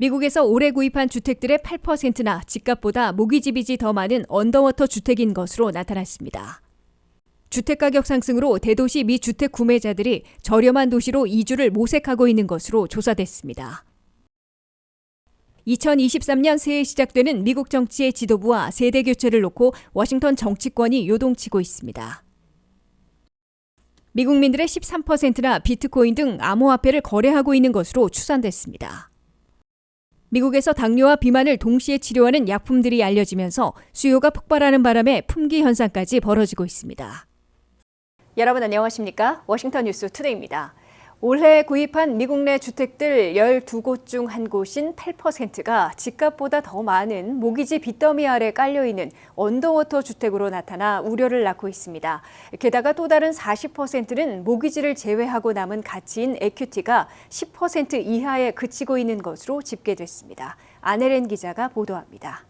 미국에서 올해 구입한 주택들의 8%나 집값보다 모기지빚이 더 많은 언더워터 주택인 것으로 나타났습니다. 주택가격 상승으로 대도시 미 주택 구매자들이 저렴한 도시로 이주를 모색하고 있는 것으로 조사됐습니다. 2023년 새해 시작되는 미국 정치의 지도부와 세대 교체를 놓고 워싱턴 정치권이 요동치고 있습니다. 미국민들의 13%나 비트코인 등 암호화폐를 거래하고 있는 것으로 추산됐습니다. 미국에서 당뇨와 비만을 동시에 치료하는 약품들이 알려지면서 수요가 폭발하는 바람에 품귀 현상까지 벌어지고 있습니다. 여러분 안녕하십니까? 워싱턴 뉴스 투데이입니다. 올해 구입한 미국 내 주택들 12곳 중 한 곳인 8%가 집값보다 더 많은 모기지 빚더미 아래 깔려있는 언더워터 주택으로 나타나 우려를 낳고 있습니다. 게다가 또 다른 40%는 모기지를 제외하고 남은 가치인 에큐티가 10% 이하에 그치고 있는 것으로 집계됐습니다. 안혜렌 기자가 보도합니다.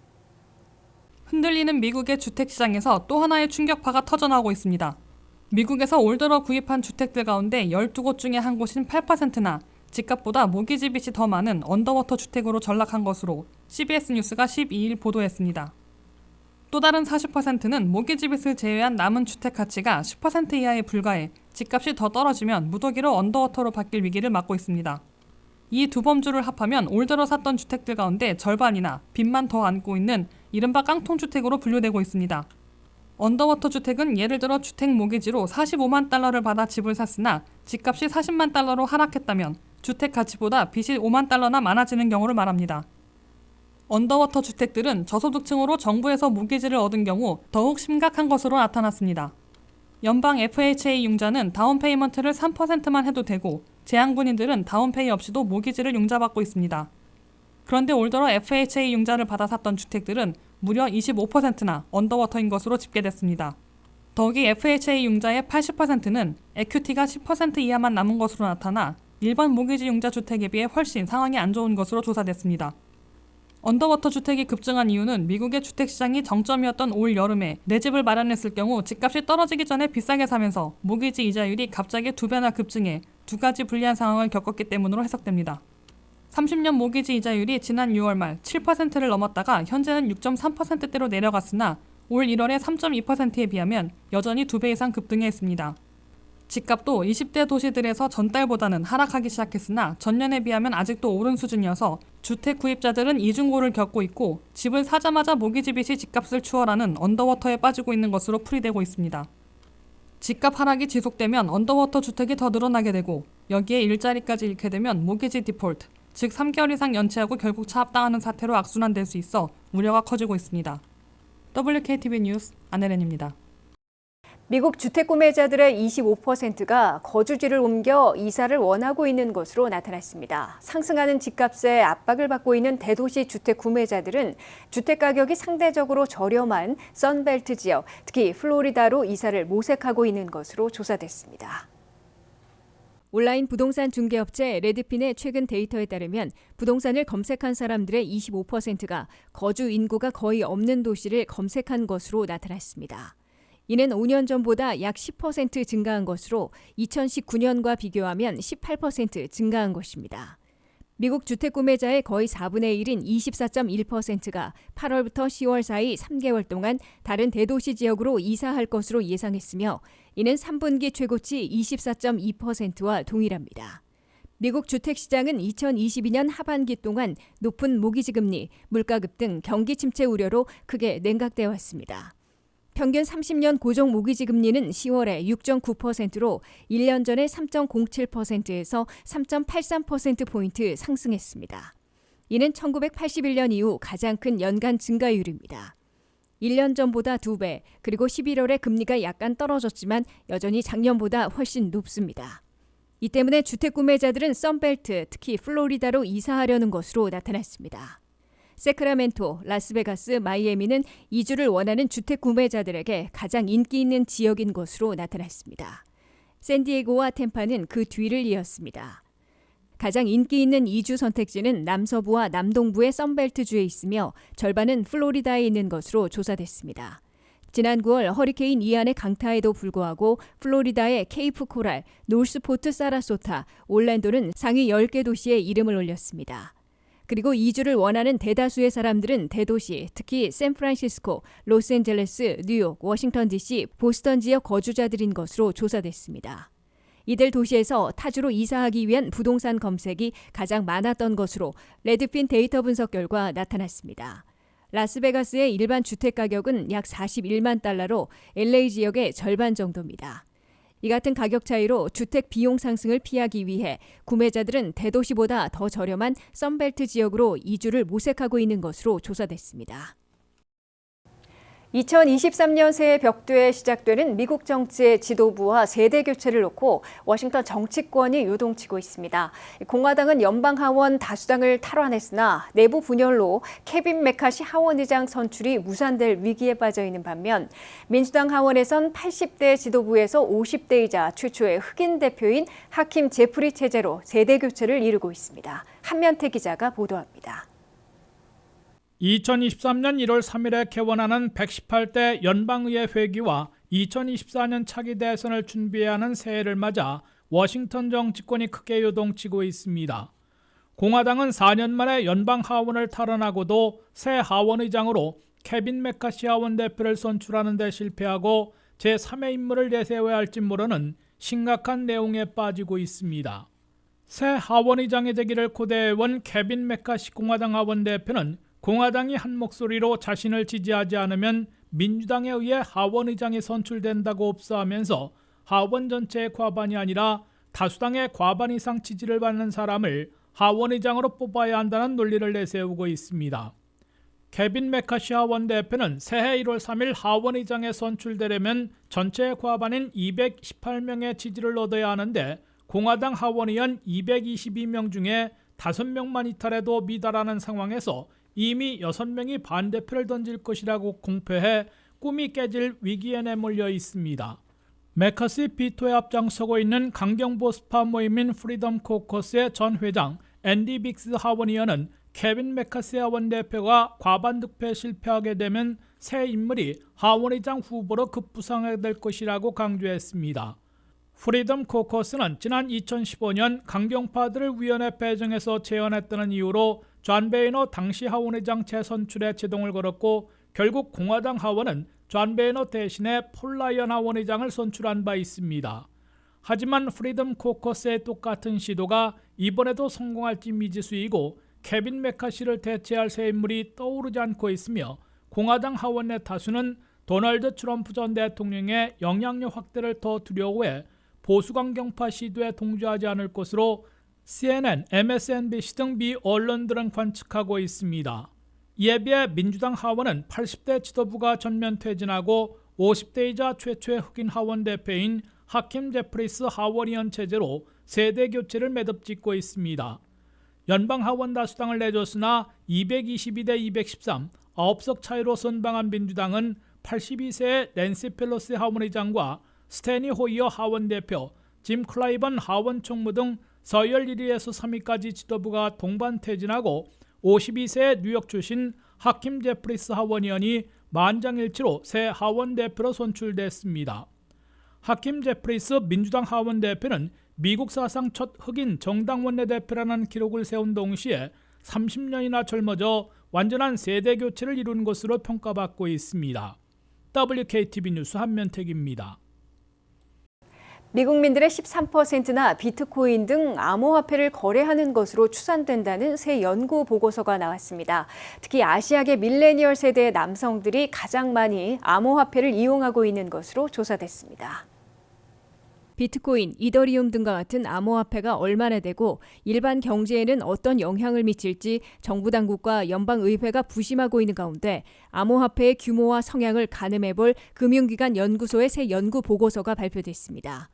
흔들리는 미국의 주택시장에서 또 하나의 충격파가 터져나오고 있습니다. 미국에서 올 들어 구입한 주택들 가운데 12곳 중에 한 곳인 8%나 집값보다 모기지빚이 더 많은 언더워터 주택으로 전락한 것으로 CBS 뉴스가 12일 보도했습니다. 또 다른 40%는 모기지빚을 제외한 남은 주택 가치가 10% 이하에 불과해 집값이 더 떨어지면 무더기로 언더워터로 바뀔 위기를 맞고 있습니다. 이 두 범주를 합하면 올 들어 샀던 주택들 가운데 절반이나 빚만 더 안고 있는 이른바 깡통주택으로 분류되고 있습니다. 언더워터 주택은 예를 들어 주택 모기지로 45만 달러를 받아 집을 샀으나 집값이 40만 달러로 하락했다면 주택 가치보다 빚이 5만 달러나 많아지는 경우를 말합니다. 언더워터 주택들은 저소득층으로 정부에서 모기지를 얻은 경우 더욱 심각한 것으로 나타났습니다. 연방 FHA 융자는 다운페이먼트를 3%만 해도 되고 재향군인들은 다운페이 없이도 모기지를 융자받고 있습니다. 그런데 올 들어 FHA 융자를 받아 샀던 주택들은 무려 25%나 언더워터인 것으로 집계됐습니다. 더욱이 FHA 융자의 80%는 에큐티가 10% 이하만 남은 것으로 나타나 일반 모기지 융자 주택에 비해 훨씬 상황이 안 좋은 것으로 조사됐습니다. 언더워터 주택이 급증한 이유는 미국의 주택시장이 정점이었던 올 여름에 내 집을 마련했을 경우 집값이 떨어지기 전에 비싸게 사면서 모기지 이자율이 갑자기 2배나 급증해 두 가지 불리한 상황을 겪었기 때문으로 해석됩니다. 30년 모기지 이자율이 지난 6월 말 7%를 넘었다가 현재는 6.3%대로 내려갔으나 올 1월의 3.2%에 비하면 여전히 2배 이상 급등해 있습니다. 집값도 20대 도시들에서 전달보다는 하락하기 시작했으나 전년에 비하면 아직도 오른 수준이어서 주택 구입자들은 이중고를 겪고 있고 집을 사자마자 모기지 빚이 집값을 추월하는 언더워터에 빠지고 있는 것으로 풀이되고 있습니다. 집값 하락이 지속되면 언더워터 주택이 더 늘어나게 되고 여기에 일자리까지 잃게 되면 모기지 디폴트, 즉 3개월 이상 연체하고 결국 차압당하는 사태로 악순환될 수 있어 우려가 커지고 있습니다. WKTV 뉴스 안혜렌입니다. 미국 주택 구매자들의 25%가 거주지를 옮겨 이사를 원하고 있는 것으로 나타났습니다. 상승하는 집값에 압박을 받고 있는 대도시 주택 구매자들은 주택 가격이 상대적으로 저렴한 선벨트 지역, 특히 플로리다로 이사를 모색하고 있는 것으로 조사됐습니다. 온라인 부동산 중개업체 레드핀의 최근 데이터에 따르면 부동산을 검색한 사람들의 25%가 거주 인구가 거의 없는 도시를 검색한 것으로 나타났습니다. 이는 5년 전보다 약 10% 증가한 것으로 2019년과 비교하면 18% 증가한 것입니다. 미국 주택 구매자의 거의 4분의 1인 24.1%가 8월부터 10월 사이 3개월 동안 다른 대도시 지역으로 이사할 것으로 예상했으며 이는 3분기 최고치 24.2%와 동일합니다. 미국 주택시장은 2022년 하반기 동안 높은 모기지 금리, 물가 급등, 경기 침체 우려로 크게 냉각되어 왔습니다. 평균 30년 고정 모기지 금리는 10월에 6.9%로 1년 전에 3.07%에서 3.83%포인트 상승했습니다. 이는 1981년 이후 가장 큰 연간 증가율입니다. 1년 전보다 2배, 그리고 11월에 금리가 약간 떨어졌지만 여전히 작년보다 훨씬 높습니다. 이 때문에 주택 구매자들은 선벨트, 특히 플로리다로 이사하려는 것으로 나타났습니다. 세크라멘토, 라스베가스, 마이애미는 이주를 원하는 주택 구매자들에게 가장 인기 있는 지역인 것으로 나타났습니다. 샌디에고와 템파는 그 뒤를 이었습니다. 가장 인기 있는 이주 선택지는 남서부와 남동부의 선벨트주에 있으며 절반은 플로리다에 있는 것으로 조사됐습니다. 지난 9월 허리케인 이안의 강타에도 불구하고 플로리다의 케이프 코랄, 노스포트 사라소타, 올랜도는 상위 10개 도시에 이름을 올렸습니다. 그리고 이주를 원하는 대다수의 사람들은 대도시, 특히 샌프란시스코, 로스앤젤레스, 뉴욕, 워싱턴 DC, 보스턴 지역 거주자들인 것으로 조사됐습니다. 이들 도시에서 타주로 이사하기 위한 부동산 검색이 가장 많았던 것으로 레드핀 데이터 분석 결과 나타났습니다. 라스베가스의 일반 주택 가격은 약 41만 달러로 LA 지역의 절반 정도입니다. 이 같은 가격 차이로 주택 비용 상승을 피하기 위해 구매자들은 대도시보다 더 저렴한 선벨트 지역으로 이주를 모색하고 있는 것으로 조사됐습니다. 2023년 새해 벽두에 시작되는 미국 정치의 지도부와 세대 교체를 놓고 워싱턴 정치권이 요동치고 있습니다. 공화당은 연방 하원 다수당을 탈환했으나 내부 분열로 케빈 메카시 하원의장 선출이 무산될 위기에 빠져 있는 반면 민주당 하원에선 80대 지도부에서 50대이자 최초의 흑인 대표인 하킴 제프리 체제로 세대 교체를 이루고 있습니다. 한면태 기자가 보도합니다. 2023년 1월 3일에 개원하는 118대 연방의회 회기와 2024년 차기 대선을 준비해야 하는 새해를 맞아 워싱턴 정치권이 크게 요동치고 있습니다. 공화당은 4년 만에 연방 하원을 탈환하고도 새 하원의장으로 케빈 메카시 하원 대표를 선출하는 데 실패하고 제3의 인물을 내세워야 할지 모르는 심각한 내용에 빠지고 있습니다. 새 하원의장이 되기를 고대해온 케빈 메카시 공화당 하원 대표는 공화당이 한 목소리로 자신을 지지하지 않으면 민주당에 의해 하원의장이 선출된다고 ob서하면서 하원 전체의 과반이 아니라 다수당의 과반 이상 지지를 받는 사람을 하원의장으로 뽑아야 한다는 논리를 내세우고 있습니다. 케빈 메카시 하원 대표는 새해 1월 3일 하원의장에 선출되려면 전체의 과반인 218명의 지지를 얻어야 하는데 공화당 하원의원 222명 중에 5명만 이탈해도 미달하는 상황에서 이미 6명이 반대표를 던질 것이라고 공표해 꿈이 깨질 위기에 내몰려 있습니다. 메카시 비토에 앞장서고 있는 강경보수파 모임인 프리덤 코커스의 전 회장 앤디 빅스 하원의원은 케빈 메카시 하원 대표가 과반 득표에 실패하게 되면 새 인물이 하원의장 후보로 급부상하게 될 것이라고 강조했습니다. 프리덤 코커스는 지난 2015년 강경파들을 위원회 배정해서 제언했다는 이유로 존 베이너 당시 하원의장 재선출에 제동을 걸었고 결국 공화당 하원은 존 베이너 대신에 폴 라이언 하원의장을 선출한 바 있습니다. 하지만 프리덤 코커스의 똑같은 시도가 이번에도 성공할지 미지수이고 케빈 메카시를 대체할 새 인물이 떠오르지 않고 있으며 공화당 하원 내 다수는 도널드 트럼프 전 대통령의 영향력 확대를 더 두려워해 보수 강경파 시도에 동조하지 않을 것으로 CNN, MSNBC 등 미 언론들은 관측하고 있습니다. 이에 비해 민주당 하원은 80대 지도부가 전면 퇴진하고 50대이자 최초의 흑인 하원 대표인 하킴 제프리스 하원의원 체제로 세대 교체를 매듭짓고 있습니다. 연방 하원 다수당을 내줬으나 222대 213, 9석 차이로 선방한 민주당은 82세의 낸시 펠로시 하원의장과 스테니 호이어 하원 대표, 짐 클라이번 하원 총무 등 서열 1위에서 3위까지 지도부가 동반 퇴진하고 52세의 뉴욕 출신 하킴 제프리스 하원의원이 만장일치로 새 하원 대표로 선출됐습니다. 하킴 제프리스 민주당 하원 대표는 미국 사상 첫 흑인 정당 원내대표라는 기록을 세운 동시에 30년이나 젊어져 완전한 세대 교체를 이룬 것으로 평가받고 있습니다. WKTV 뉴스 한면택입니다. 미국민들의 13%나 비트코인 등 암호화폐를 거래하는 것으로 추산된다는 새 연구 보고서가 나왔습니다. 특히 아시아계 밀레니얼 세대의 남성들이 가장 많이 암호화폐를 이용하고 있는 것으로 조사됐습니다. 비트코인, 이더리움 등과 같은 암호화폐가 얼마나 되고 일반 경제에는 어떤 영향을 미칠지 정부 당국과 연방의회가 부심하고 있는 가운데 암호화폐의 규모와 성향을 가늠해볼 금융기관 연구소의 새 연구 보고서가 발표됐습니다.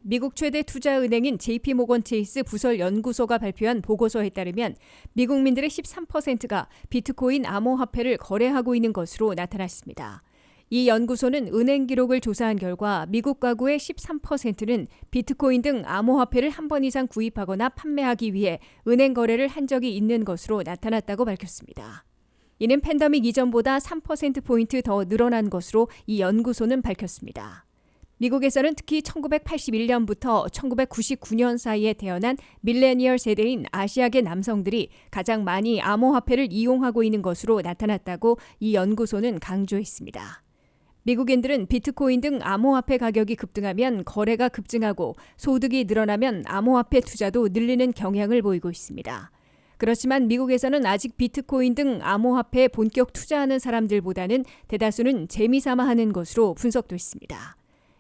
미국 최대 투자은행인 JP모건 체이스 부설 연구소가 발표한 보고서에 따르면 미국민들의 13%가 비트코인 암호화폐를 거래하고 있는 것으로 나타났습니다. 이 연구소는 은행 기록을 조사한 결과 미국 가구의 13%는 비트코인 등 암호화폐를 한 번 이상 구입하거나 판매하기 위해 은행 거래를 한 적이 있는 것으로 나타났다고 밝혔습니다. 이는 팬데믹 이전보다 3%포인트 더 늘어난 것으로 이 연구소는 밝혔습니다. 미국에서는 특히 1981년부터 1999년 사이에 태어난 밀레니얼 세대인 아시아계 남성들이 가장 많이 암호화폐를 이용하고 있는 것으로 나타났다고 이 연구소는 강조했습니다. 미국인들은 비트코인 등 암호화폐 가격이 급등하면 거래가 급증하고 소득이 늘어나면 암호화폐 투자도 늘리는 경향을 보이고 있습니다. 그렇지만 미국에서는 아직 비트코인 등 암호화폐에 본격 투자하는 사람들보다는 대다수는 재미삼아 하는 것으로 분석됐습니다.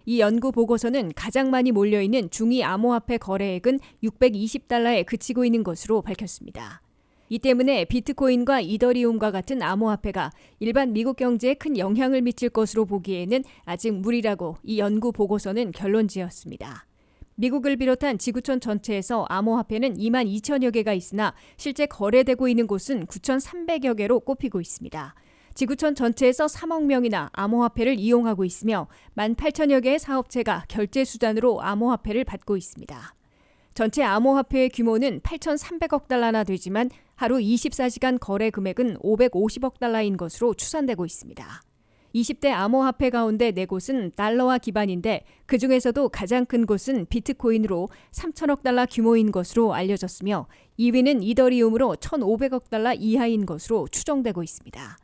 이 연구 보고서는 가장 많이 몰려있는 중위 암호화폐 거래액은 $620에 그치고 있는 것으로 밝혔습니다. 이 때문에 비트코인과 이더리움과 같은 암호화폐가 일반 미국 경제에 큰 영향을 미칠 것으로 보기에는 아직 무리라고 이 연구 보고서는 결론지었습니다. 미국을 비롯한 지구촌 전체에서 암호화폐는 2만 2천여 개가 있으나 실제 거래되고 있는 곳은 9,300여 개로 꼽히고 있습니다. 지구촌 전체에서 3억 명이나 암호화폐를 이용하고 있으며 18,000여 개의 사업체가 결제 수단으로 암호화폐를 받고 있습니다. 전체 암호화폐의 규모는 8,300억 달러나 되지만 하루 24시간 거래 금액은 550억 달러인 것으로 추산되고 있습니다. 20대 암호화폐 가운데 4곳은 달러화 기반인데 그중에서도 가장 큰 곳은 비트코인으로 3천억 달러 규모인 것으로 알려졌으며 2위는 이더리움으로 1,500억 달러 이하인 것으로 추정되고 있습니다.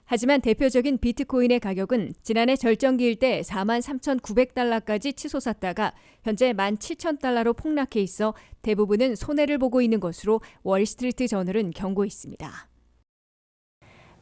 하지만 대표적인 비트코인의 가격은 지난해 절정기일 때 43,900달러까지 치솟았다가 현재 17,000달러로 폭락해 있어 대부분은 손해를 보고 있는 것으로 월스트리트 저널은 경고했습니다.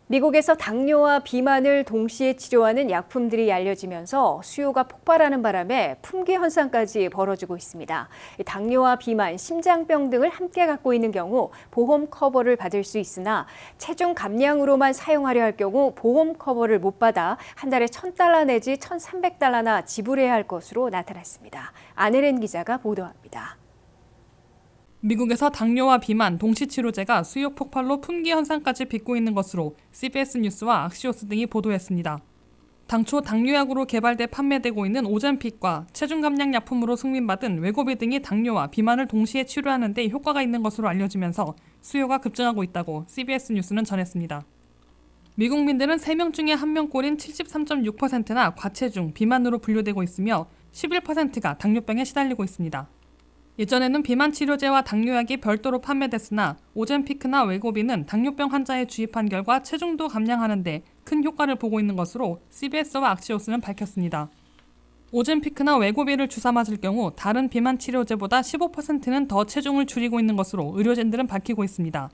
미국에서 당뇨와 비만을 동시에 치료하는 약품들이 알려지면서 수요가 폭발하는 바람에 품귀 현상까지 벌어지고 있습니다. 당뇨와 비만, 심장병 등을 함께 갖고 있는 경우 보험 커버를 받을 수 있으나 체중 감량으로만 사용하려 할 경우 보험 커버를 못 받아 한 달에 $1,000 내지 $1,300나 지불해야 할 것으로 나타났습니다. 안혜린 기자가 보도합니다. 미국에서 당뇨와 비만, 동시치료제가 수요 폭발로 품귀 현상까지 빚고 있는 것으로 CBS 뉴스와 악시오스 등이 보도했습니다. 당초 당뇨약으로 개발돼 판매되고 있는 오젬픽과 체중 감량 약품으로 승인받은 웨고비 등이 당뇨와 비만을 동시에 치료하는 데 효과가 있는 것으로 알려지면서 수요가 급증하고 있다고 CBS 뉴스는 전했습니다. 미국민들은 3명 중에 1명꼴인 73.6%나 과체중, 비만으로 분류되고 있으며 11%가 당뇨병에 시달리고 있습니다. 예전에는 비만 치료제와 당뇨약이 별도로 판매됐으나 오젬피크나 웨고비는 당뇨병 환자에 주입한 결과 체중도 감량하는 데 큰 효과를 보고 있는 것으로 CBS와 악시오스는 밝혔습니다. 오젬피크나 웨고비를 주사 맞을 경우 다른 비만 치료제보다 15%는 더 체중을 줄이고 있는 것으로 의료진들은 밝히고 있습니다.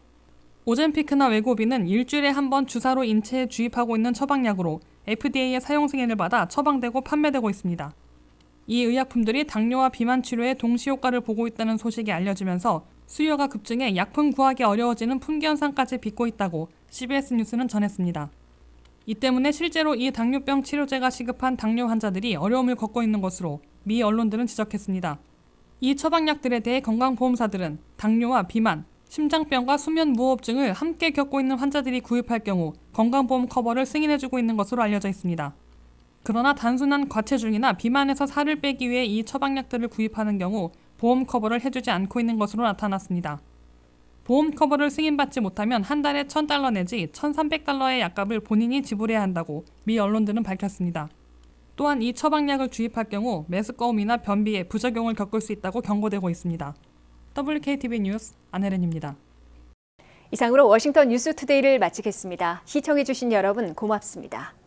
오젬피크나 웨고비는 일주일에 한 번 주사로 인체에 주입하고 있는 처방약으로 FDA의 사용 승인을 받아 처방되고 판매되고 있습니다. 이 의약품들이 당뇨와 비만 치료에 동시 효과를 보고 있다는 소식이 알려지면서 수요가 급증해 약품 구하기 어려워지는 품귀 현상까지 빚고 있다고 CBS 뉴스는 전했습니다. 이 때문에 실제로 이 당뇨병 치료제가 시급한 당뇨 환자들이 어려움을 겪고 있는 것으로 미 언론들은 지적했습니다. 이 처방약들에 대해 건강보험사들은 당뇨와 비만, 심장병과 수면무호흡증을 함께 겪고 있는 환자들이 구입할 경우 건강보험 커버를 승인해주고 있는 것으로 알려져 있습니다. 그러나 단순한 과체중이나 비만에서 살을 빼기 위해 이 처방약들을 구입하는 경우 보험 커버를 해주지 않고 있는 것으로 나타났습니다. 보험 커버를 승인받지 못하면 한 달에 $1,000 내지 $1,300의 약값을 본인이 지불해야 한다고 미 언론들은 밝혔습니다. 또한 이 처방약을 주입할 경우 메스꺼움이나 변비에 부작용을 겪을 수 있다고 경고되고 있습니다. WKTV 뉴스 안혜린입니다. 이상으로 워싱턴 뉴스투데이를 마치겠습니다. 시청해주신 여러분 고맙습니다.